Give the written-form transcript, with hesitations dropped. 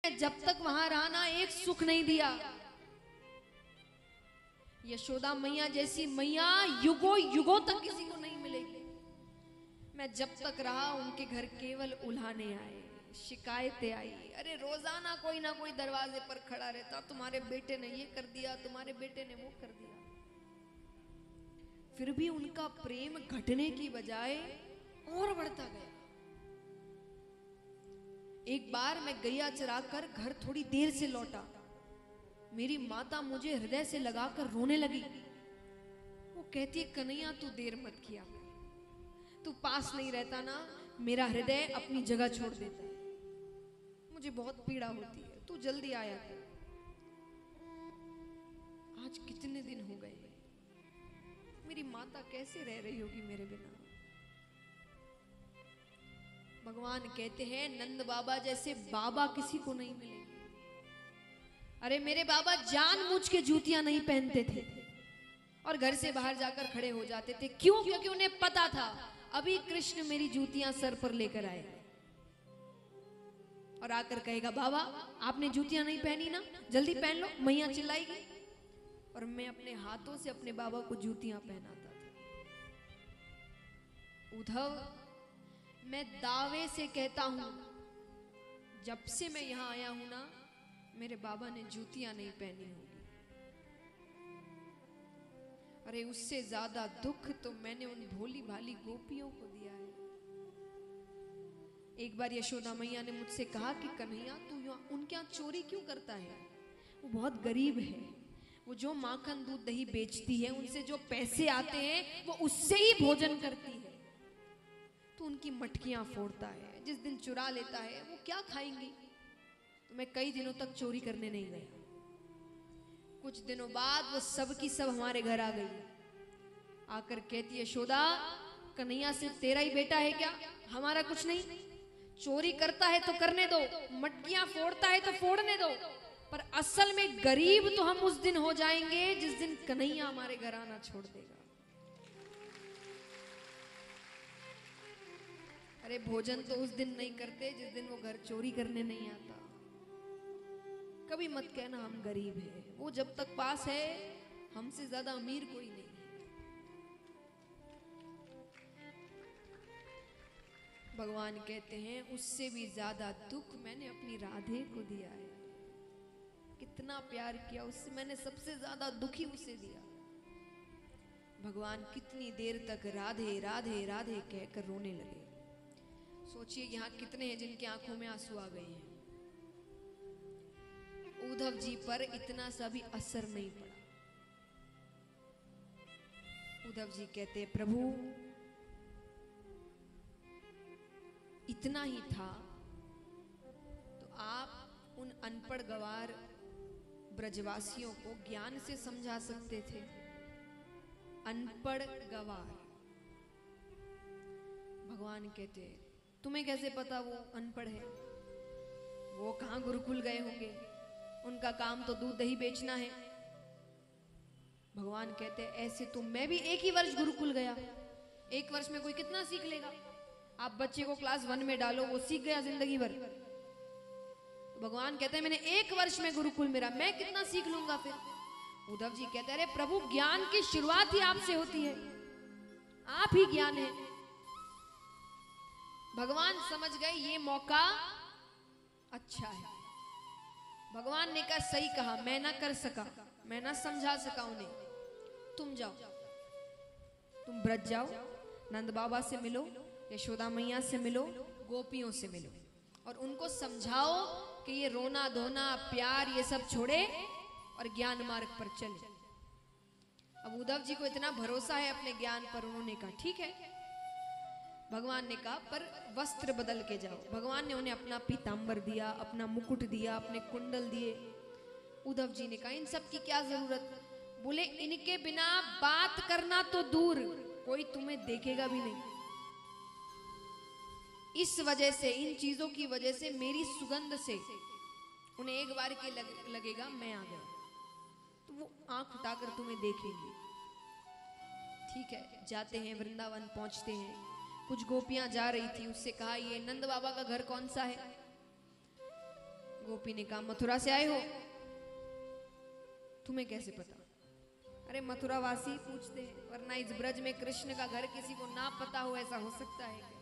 जब तक वहां रहा ना, एक सुख नहीं दिया। यशोदा मैया जैसी मैया युगों युगों तक किसी को नहीं मिलेगी। मैं जब तक रहा उनके घर केवल उल्हाने आए, शिकायतें आई। अरे रोजाना कोई ना कोई दरवाजे पर खड़ा रहता, तुम्हारे बेटे ने ये कर दिया, तुम्हारे बेटे ने वो कर दिया। फिर भी उनका प्रेम घटने की बजाय और बढ़ता गया। एक बार मैं गैया चराकर घर थोड़ी देर से लौटा। मेरी माता मुझे हृदय से लगाकर रोने लगी। वो कहती है, कन्हैया तू देर मत किया, तू पास नहीं रहता ना, मेरा हृदय अपनी जगह छोड़ देता है, मुझे बहुत पीड़ा होती है, तू जल्दी आया कर। आज कितने दिन हो गए, मेरी माता कैसे रह रही होगी मेरे बिना। भगवान कहते हैं, नंद बाबा जैसे बाबा किसी को नहीं मिलेंगे। अरे मेरे बाबा जानबूझ के जूतियां नहीं पहनते थे और घर से बाहर जाकर खड़े हो जाते थे। क्यों? क्योंकि उन्हें पता था अभी कृष्ण मेरी जूतियां सर पर लेकर आए और आकर कहेगा, बाबा आपने जूतियां नहीं पहनी ना, जल्दी पहन लो। मैया चिल्लाएगी और मैं अपने हाथों से अपने बाबा को जूतियां पहनाता था। उद्धव, मैं दावे से कहता हूं, जब से मैं यहां आया हूं ना, मेरे बाबा ने जूतियां नहीं पहनी होगी। अरे उससे ज्यादा दुख तो मैंने उन भोली भाली गोपियों को दिया है। एक बार यशोदा मैया ने मुझसे कहा कि कन्हैया तू उनके यहाँ चोरी क्यों करता है? वो बहुत गरीब है, वो जो माखन दूध दही बेचती है, उनसे जो पैसे आते हैं वो उससे ही भोजन करती है। तो उनकी मटकियां फोड़ता है, जिस दिन चुरा लेता है वो क्या खाएंगी? तो मैं कई दिनों तक चोरी करने नहीं गया। कुछ दिनों बाद वो सब की सब हमारे घर आ गई। आकर कहती है, यशोदा कन्हैया सिर्फ तेरा ही बेटा है क्या? हमारा कुछ नहीं? चोरी करता है तो करने दो, मटकियां फोड़ता है तो फोड़ने दो, पर असल में गरीब तो हम उस दिन हो जाएंगे जिस दिन कन्हैया हमारे घर आना छोड़ देगा। अरे भोजन तो उस दिन नहीं करते जिस दिन वो घर चोरी करने नहीं आता। कभी मत कहना हम गरीब हैं, वो जब तक पास है हमसे ज्यादा अमीर कोई नहीं है। भगवान कहते हैं, उससे भी ज्यादा दुख मैंने अपनी राधे को दिया है। कितना प्यार किया उससे, मैंने सबसे ज्यादा दुखी उसे दिया। भगवान कितनी देर तक राधे राधे राधे कहकर रोने लगे। सोचिए यहाँ कितने हैं जिनकी आंखों में आंसू आ गए हैं। उद्धव जी पर इतना सा भी असर नहीं पड़ा। उद्धव जी कहते, प्रभु इतना ही था तो आप उन अनपढ़ गवार ब्रजवासियों को ज्ञान से समझा सकते थे। अनपढ़ गवार। भगवान कहते, तुम्हें कैसे पता वो अनपढ़ है? वो कहां गुरुकुल गए होंगे, उनका काम तो दूध दही बेचना है। भगवान कहते, ऐसे तो मैं भी एक ही वर्ष गुरुकुल गया। एक वर्ष में कोई कितना सीख लेगा? आप बच्चे को क्लास 1 में डालो, वो सीख गया जिंदगी भर। तो भगवान कहते हैं, मैंने एक वर्ष में गुरुकुल मेरा, मैं कितना सीख लूंगा फिर? उद्धव जी कहते, अरे प्रभु ज्ञान की शुरुआत ही आपसे होती है, आप ही ज्ञान है। भगवान समझ गए ये मौका अच्छा है। भगवान ने कहा, सही कहा, मैं ना कर सका, मैं ना समझा सका उन्हें, तुम जाओ, तुम ब्रज जाओ, नंद बाबा से मिलो, यशोदा मैया से मिलो, गोपियों से मिलो और उनको समझाओ कि ये रोना धोना प्यार ये सब छोड़े और ज्ञान मार्ग पर चले। अब उद्धव जी को इतना भरोसा है अपने ज्ञान पर, उन्होंने कहा ठीक है। भगवान ने कहा, पर वस्त्र बदल के जाओ। भगवान ने उन्हें अपना पीतांबर दिया, अपना मुकुट दिया, अपने कुंडल दिए। उद्धव जी ने कहा, इन सब की क्या जरूरत? बोले, इनके बिना बात करना तो दूर, कोई तुम्हें देखेगा भी नहीं। इस वजह से, इन चीजों की वजह से, मेरी सुगंध से उन्हें एक बार के लगेगा मैं आ गया, तो वो आंख उठाकर तुम्हें देखेंगे। ठीक है, जाते हैं, वृंदावन पहुंचते हैं। कुछ गोपियां जा रही थी, उससे कहा, ये नंद बाबा का घर कौन सा है? गोपी ने कहा मथुरा से आए हो, तुम्हें कैसे पता? अरे मथुरा वासी पूछते हैं, वरना इस ब्रज में कृष्ण का घर किसी को ना पता हो ऐसा हो सकता है क्या?